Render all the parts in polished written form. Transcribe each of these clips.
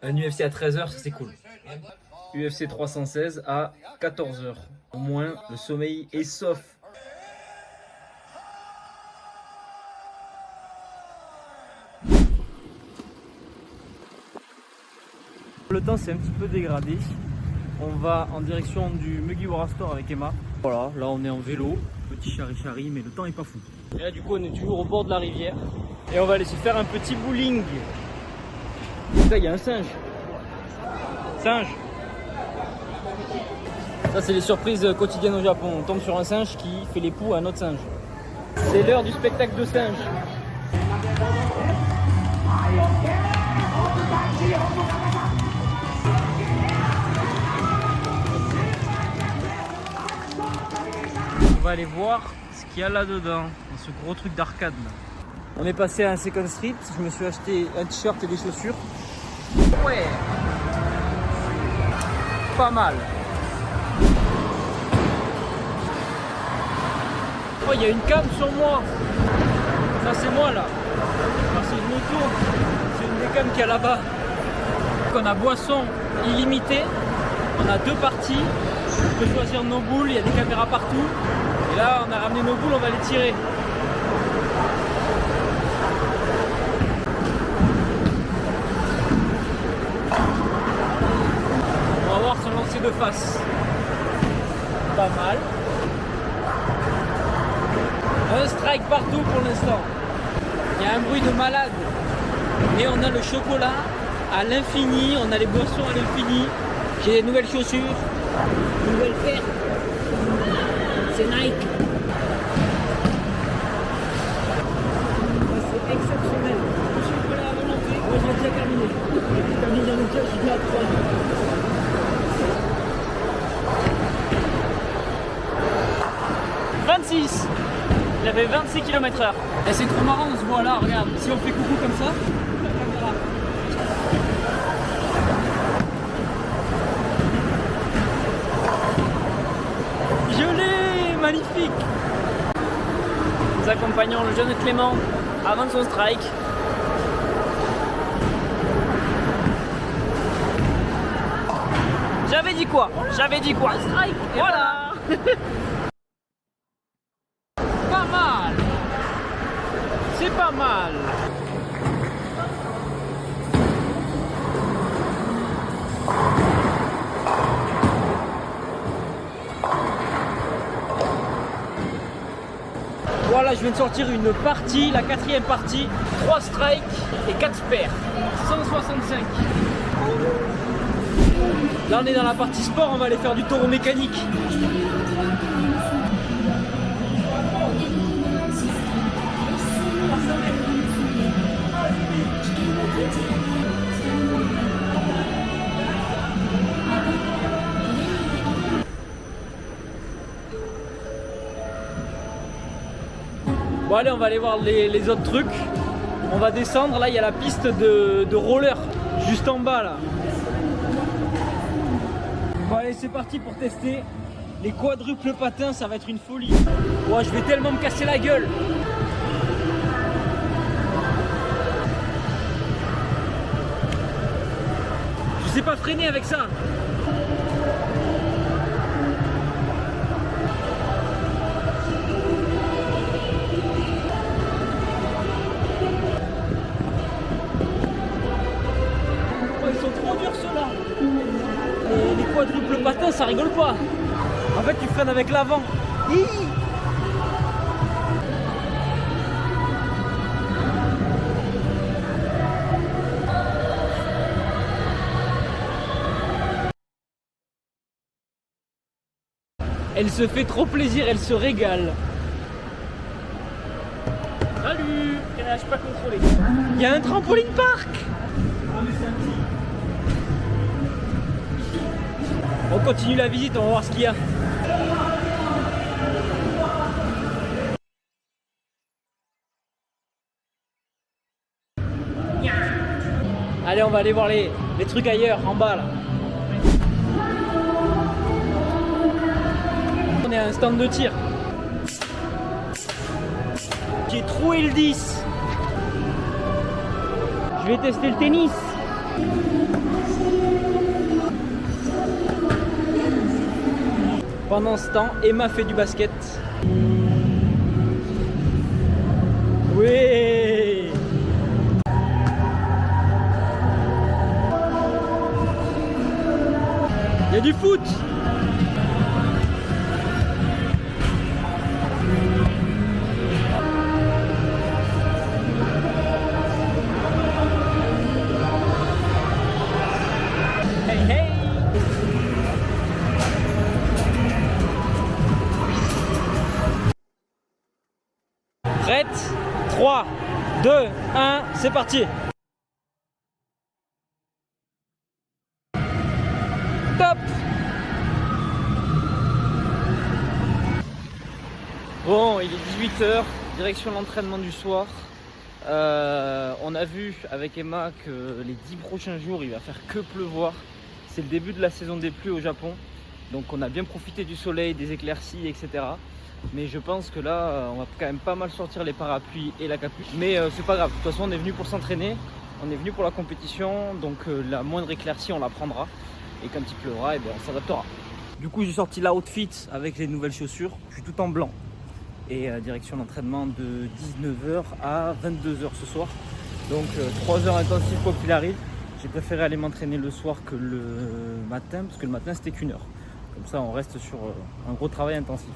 Un UFC à 13h, ça c'est cool. UFC 316 à 14h. Au moins, le sommeil est sauf. Le temps s'est un petit peu dégradé. On va en direction du Mugiwara Store avec Emma. Voilà, là on est en vélo, petit chari-chari, mais le temps est pas fou. Et là du coup on est toujours au bord de la rivière. Et on va aller se faire un petit bowling. Là il y a un singe. Singe. Ça c'est les surprises quotidiennes au Japon. On tombe sur un singe qui fait les poux à un autre singe. C'est l'heure du spectacle de singes. On va aller voir ce qu'il y a là-dedans, dans ce gros truc d'arcade là. On est passé à un Second Street, je me suis acheté un t-shirt et des chaussures. Ouais, pas mal. Oh, il y a une cam sur moi. Ça c'est moi là. Parce que je me tourne, c'est une des cams qu'il y a là-bas. On a boisson illimitée, on a deux parties. On peut choisir nos boules, il y a des caméras partout. Et là, on a ramené nos boules, on va les tirer. On va voir se lancer de face. Pas mal. Un strike partout pour l'instant. Il y a un bruit de malade. Et on a le chocolat à l'infini, on a les boissons à l'infini. J'ai des nouvelles chaussures. Nouvelle paire, c'est Nike. C'est exceptionnel. Le chocolat à volonté, moi je l'ai déjà terminé. J'ai terminé dans le cœur, je suis bien à 3. 26. Il avait 26 km/h. Et c'est trop marrant, on se voit là, regarde. Si on fait coucou comme ça, la caméra. Magnifique. Nous accompagnons le jeune Clément avant de son strike. J'avais dit quoi? J'avais dit quoi? Un strike. Et voilà. Pas mal. C'est pas mal. Voilà, je viens de sortir une partie, la quatrième partie, 3 strikes et 4 spares, 165. Là on est dans la partie sport, on va aller faire du taureau mécanique. Bon allez, on va aller voir les autres trucs. On va descendre, là il y a la piste de roller, juste en bas là. Bon allez, c'est parti pour tester. Les quadruples patins, ça va être une folie. Ouais, je vais tellement me casser la gueule. Je sais pas freiner avec ça. Les quadruples patins, ça rigole pas. En fait, tu freines avec l'avant. Elle se fait trop plaisir, elle se régale. Salut. Je peux pas contrôler. Il y a un trampoline park. On continue la visite, on va voir ce qu'il y a. Allez, on va aller voir les trucs ailleurs, en bas là. On est à un stand de tir. J'ai troué le 10. Je vais tester le tennis. Pendant ce temps, Emma fait du basket. Oui. Il y a du foot. Hey hey. Prête? 3, 2, 1, c'est parti. Top. Bon, il est 18 h, direction l'entraînement du soir. On a vu avec Emma que les 10 prochains jours, il va faire que pleuvoir. C'est le début de la saison des pluies au Japon. Donc on a bien profité du soleil, des éclaircies, etc. Mais je pense que là, on va quand même pas mal sortir les parapluies et la capuche. Mais c'est pas grave, de toute façon on est venu pour s'entraîner, on est venu pour la compétition. Donc la moindre éclaircie, on la prendra. Et quand il pleuvra, eh bien, on s'adaptera. Du coup, j'ai sorti l'outfit avec les nouvelles chaussures. Je suis tout en blanc. Et direction l'entraînement de 19 h à 22 h ce soir. Donc 3 heures intensives quoi qu'il arrive. J'ai préféré aller m'entraîner le soir que le matin, parce que le matin c'était qu'1 heure. Comme ça on reste sur un gros travail intensif.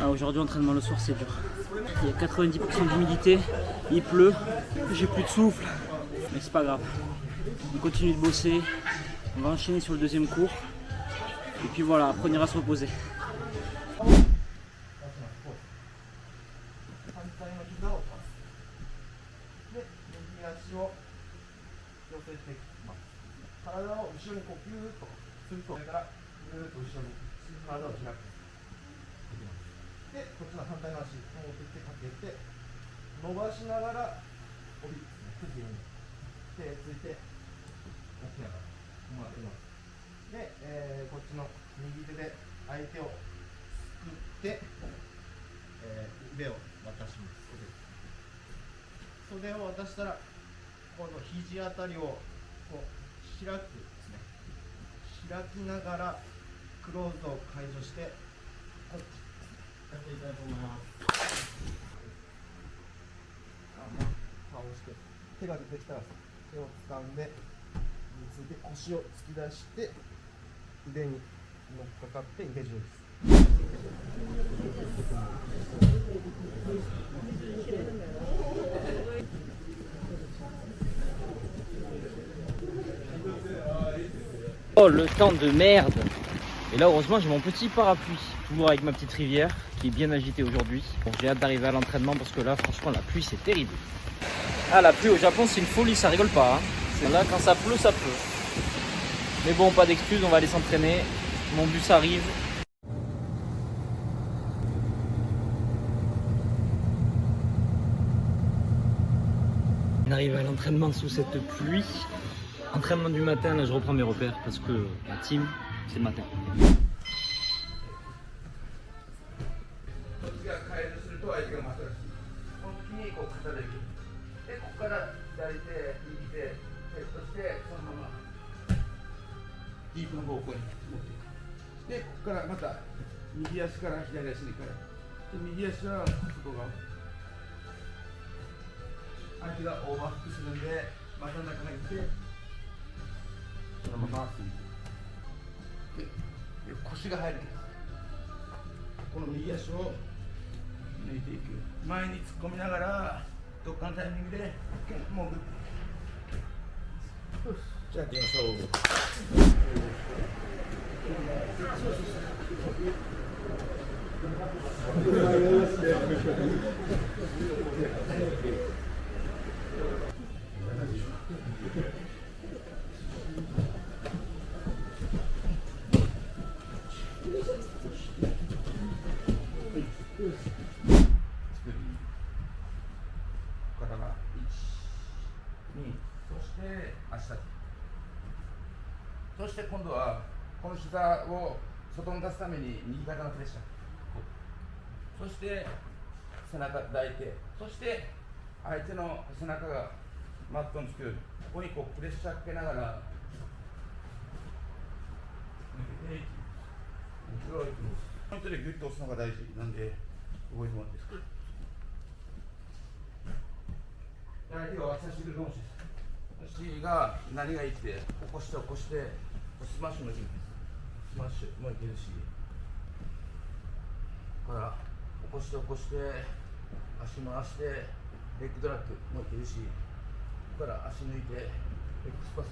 Aujourd'hui, entraînement le soir, c'est dur. Il y a 90% d'humidité, il pleut, j'ai plus de souffle, mais c'est pas grave. On continue de bosser, on va enchaîner sur le deuxième cours, et puis voilà, après on ira se reposer. Oh le temps de merde. Et là heureusement j'ai mon petit parapluie, toujours avec ma petite rivière qui est bien agitée aujourd'hui. Bon, j'ai hâte d'arriver à l'entraînement parce que là franchement la pluie c'est terrible. Ah la pluie au Japon c'est une folie, ça rigole pas hein. C'est là quand ça pleut ça pleut. Mais bon pas d'excuses, on va aller s'entraîner. Mon bus arrive. On arrive à l'entraînement sous cette pluie. Entraînement du matin, là je reprends mes repères parce que la team c'est le matin. 相手がオーバーフックするんで、また中に入れて、そのまま回す。で腰が入る。この右足を抜いていく。前に突っ込みながら、どっかのタイミングでもぐって。じゃあ行きましょう。からが1、2、そして足立ち。そして今度はこの膝を外に出すために右肩のプレッシャー。そして背中抱いて、そして相手の背中がマットにつくように、ここにこうプレッシャーかけながら抜けていきます。後ろへ行きます。ポイントでギュッと押すのが大事なんで動いてもらっていいですか。相手が渡してくるかもしれない。私が何がいいって、起こしてスマッシュもいける。スマッシュもいけるし、から起こして足回してレッグドラッグもいけるし、ここから足抜いてレッグスパス。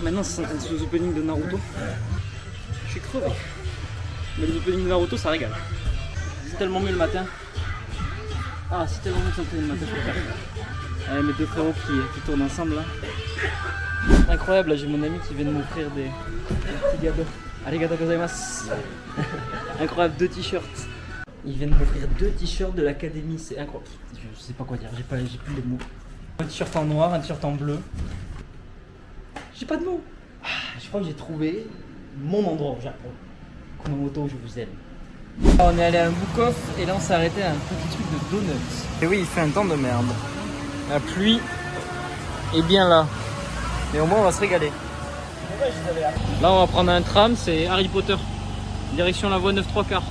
Maintenant, c'est les openings de Naruto. Je suis crevé. Mais les openings de Naruto, ça régale. C'est tellement mieux le matin. Ah, c'est tellement mieux de s'entraîner le matin, je préfère. Mes deux frérots qui tournent ensemble là. Incroyable, là j'ai mon ami qui vient de m'offrir des petits gâteaux. Arigato gozaimasu. Incroyable, 2 t-shirts. Il vient de m'offrir 2 t-shirts de l'académie, c'est incroyable. Je sais pas quoi dire, j'ai plus les mots. Un t-shirt en noir, un t-shirt en bleu. J'ai pas de mots. Je crois que j'ai trouvé mon endroit au Japon. Kumamoto, je vous aime. On est allé à un book-off et là on s'est arrêté à un petit truc de donuts. Et oui, il fait un temps de merde. La pluie est bien là. Mais au moins on va se régaler. Là on va prendre un tram, c'est Harry Potter. Direction la voie 9-3/4.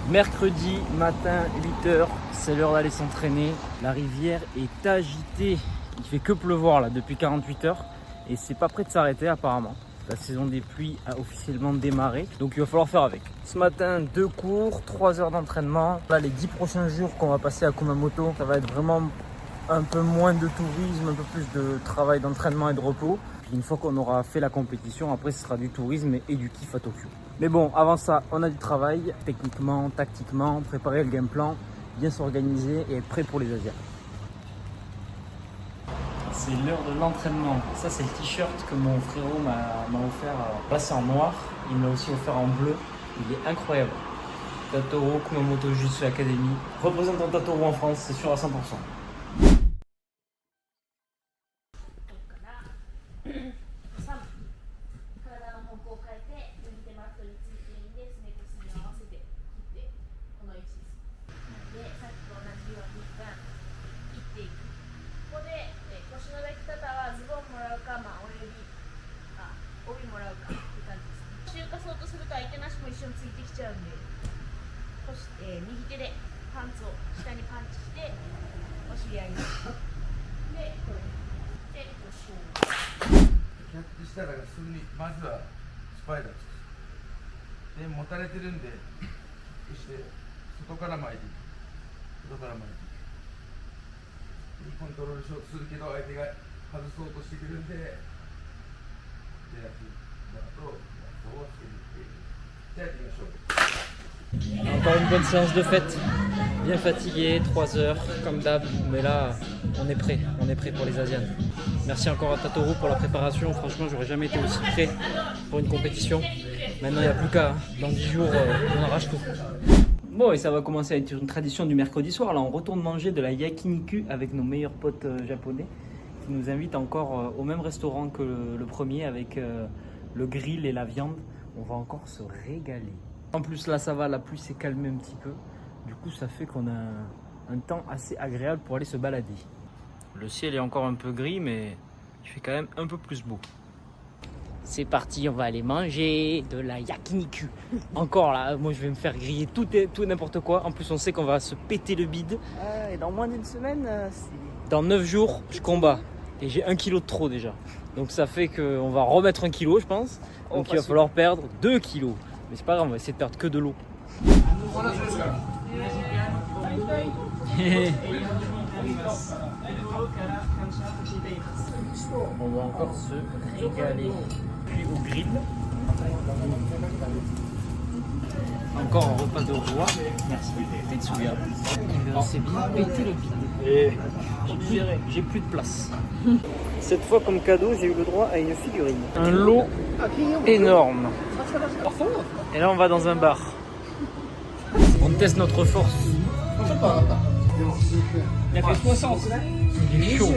Mercredi matin 8h, c'est l'heure d'aller s'entraîner. La rivière est agitée. Il fait que pleuvoir là depuis 48 heures et c'est pas prêt de s'arrêter apparemment. La saison des pluies a officiellement démarré, donc il va falloir faire avec. Ce matin, 2 cours, 3 heures d'entraînement. Là, les 10 prochains jours qu'on va passer à Kumamoto, ça va être vraiment un peu moins de tourisme, un peu plus de travail d'entraînement et de repos. Puis une fois qu'on aura fait la compétition, après ce sera du tourisme et du kiff à Tokyo. Mais bon, avant ça, on a du travail, techniquement, tactiquement, préparer le game plan, bien s'organiser et être prêt pour les Asiats. C'est l'heure de l'entraînement. Ça, c'est le t-shirt que mon frérot m'a offert. Là, c'est en noir. Il me l'a aussi offert en bleu. Il est incroyable. Tatoro, Kumamoto Jiu-Jitsu Academy. Représentant Tatoro en France, c'est sûr à 100%. 右手でパンツを下にパンチしてお尻上げます。で、これでシュー。キャッチしたらすぐにまずはスパイダーです。で持たれてるんで、そして外から巻いていく。外から前いいコントロールしようとするけど相手が外そうとしてくるんででだとそうしてるっていうじゃあやってみましょう。 Encore une bonne séance de fête, bien fatigué, 3 heures comme d'hab, mais là on est prêt pour les Asiennes. Merci encore à Tatoru pour la préparation, franchement j'aurais jamais été aussi prêt pour une compétition. Maintenant il n'y a plus qu'à, dans 10 jours on arrache tout. Bon et ça va commencer à être une tradition du mercredi soir, là on retourne manger de la yakiniku avec nos meilleurs potes japonais qui nous invitent encore au même restaurant que le premier avec le grill et la viande. On va encore se régaler. En plus là ça va, la pluie s'est calmée un petit peu. Du coup ça fait qu'on a un temps assez agréable pour aller se balader. Le ciel est encore un peu gris mais il fait quand même un peu plus beau. C'est parti, on va aller manger de la yakiniku. Encore là, moi je vais me faire griller tout et n'importe quoi. En plus on sait qu'on va se péter le bide. Et dans moins d'une semaine, dans 9 jours, je combats. Et j'ai 1 kilo de trop déjà. Donc ça fait qu'on va remettre 1 kilo je pense. Donc il va falloir perdre 2 kilos. Mais c'est pas grave, on va essayer de perdre que de l'eau. On va encore se régaler. Puis au grill. Encore un repas de roi. Merci. Tetsuya. On s'est bien pété le bide. J'ai plus de place. Cette fois, comme cadeau, j'ai eu le droit à une figurine. Un lot énorme. Et là, on va dans un bar. On teste notre force. Il a fait 60. Il est chaud.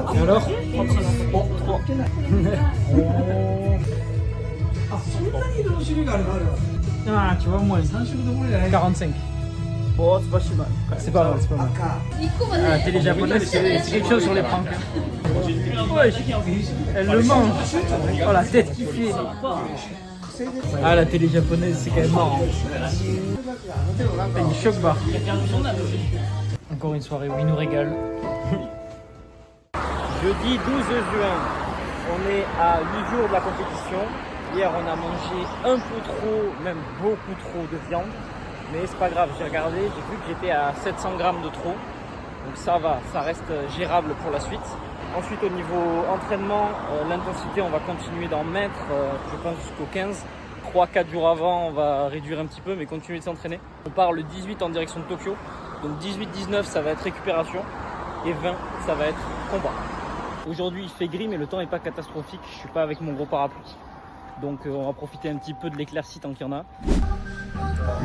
Et alors 3. Ah, tu vois, moi, 45. Bon, c'est pas si mal. C'est pas mal, c'est pas mal. Ah, la télé japonaise, c'est quelque chose sur les pranks. Ouais, elle le mange. Oh, la tête qui fait. Ah, la télé japonaise, c'est quand même marrant. Il choque bar. Encore une soirée où il nous régale. Jeudi 12 juin, on est à 8 jours de la compétition. Hier, on a mangé un peu trop, même beaucoup trop de viande. Mais c'est pas grave, j'ai regardé, j'ai vu que j'étais à 700 grammes de trop. Donc ça va, ça reste gérable pour la suite. Ensuite, au niveau entraînement, l'intensité, on va continuer d'en mettre, je pense jusqu'au 15. 3-4 jours avant, on va réduire un petit peu, mais continuer de s'entraîner. On part le 18 en direction de Tokyo. Donc 18-19, ça va être récupération. Et 20, ça va être combat. Aujourd'hui, il fait gris, mais le temps n'est pas catastrophique. Je suis pas avec mon gros parapluie. Donc on va profiter un petit peu de l'éclaircie tant qu'il y en a.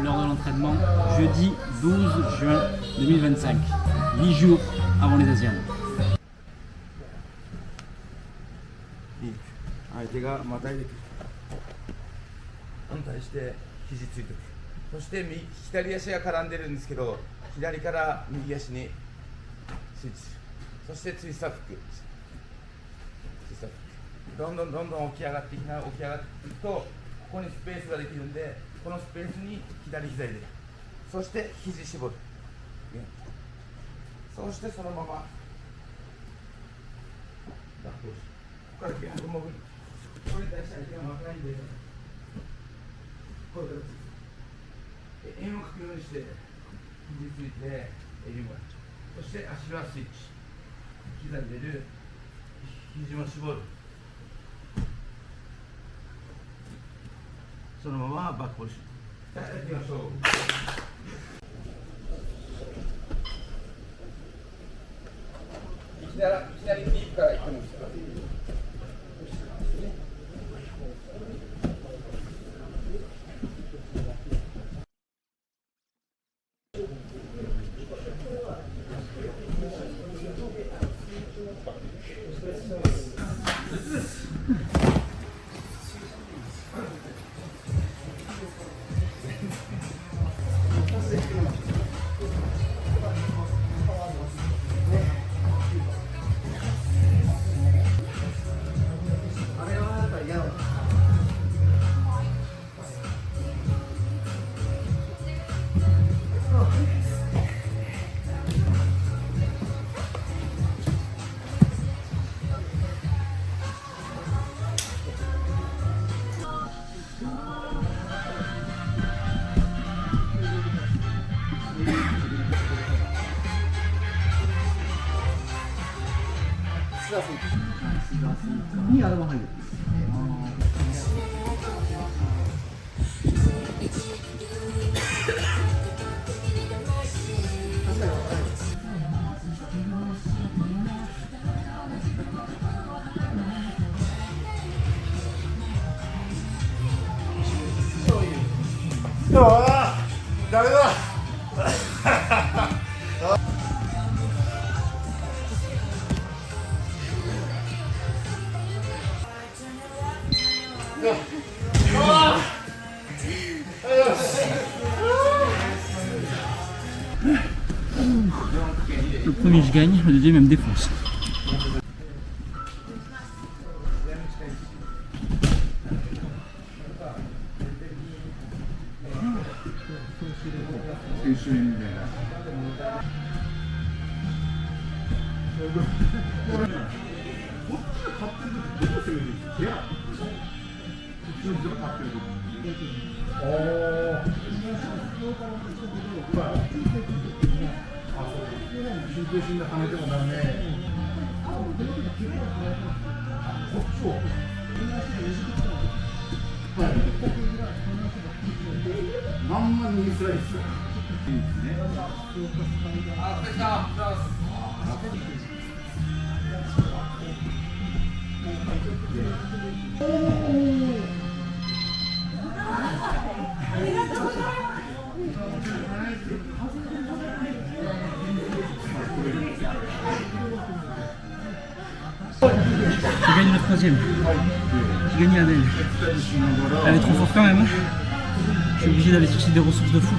L'heure de l'entraînement, jeudi 12 juin 2025. 8 jours avant les Asiennes. 相手がまたいでくる反対して肘ついてくるそして左足が絡んでるんですけど左から右足にスイッチするそしてツイスターフックツイスターフックどんどん起き上がっていくとここにスペースができるんでこのスペースに左膝入れるそして肘絞るそしてそのままバックここからギャンと潜るこれに対して相手が若いんでこれから円を描くようにして肘ついて襟もそして足はスイッチ膝入れる肘も絞るそのままバックポジションやってみましょう左ディープからいってもいいですかにあれも入る。ダメだ。Le premier je gagne, le deuxième elle me défonce.まんま右スライス。いいですね。あ、お疲れ様。J'ai gagné la troisième. J'ai gagné la belle. Elle est trop forte quand même. Je suis obligé d'aller chercher des ressources de fou.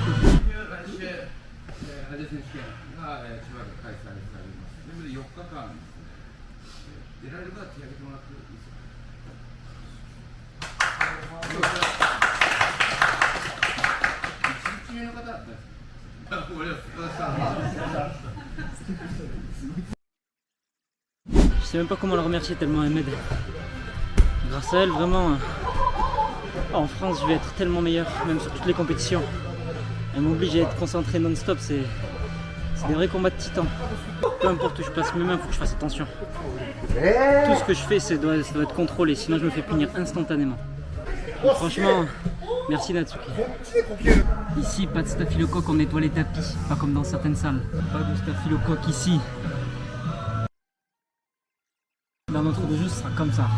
Je sais même pas comment la remercier tellement elle m'aide. Grâce à elle, vraiment, en France, je vais être tellement meilleur, même sur toutes les compétitions. Elle m'oblige à être concentré non-stop, c'est des vrais combats de titans. Peu importe où je place mes mains, il faut que je fasse attention. Tout ce que je fais, ça doit être contrôlé, sinon je me fais punir instantanément. Donc, franchement, merci Natsuki. Ici, pas de staphylocoque, on nettoie les tapis, pas comme dans certaines salles. Pas de staphylocoque ici. Dans notre dojo, ce sera comme ça.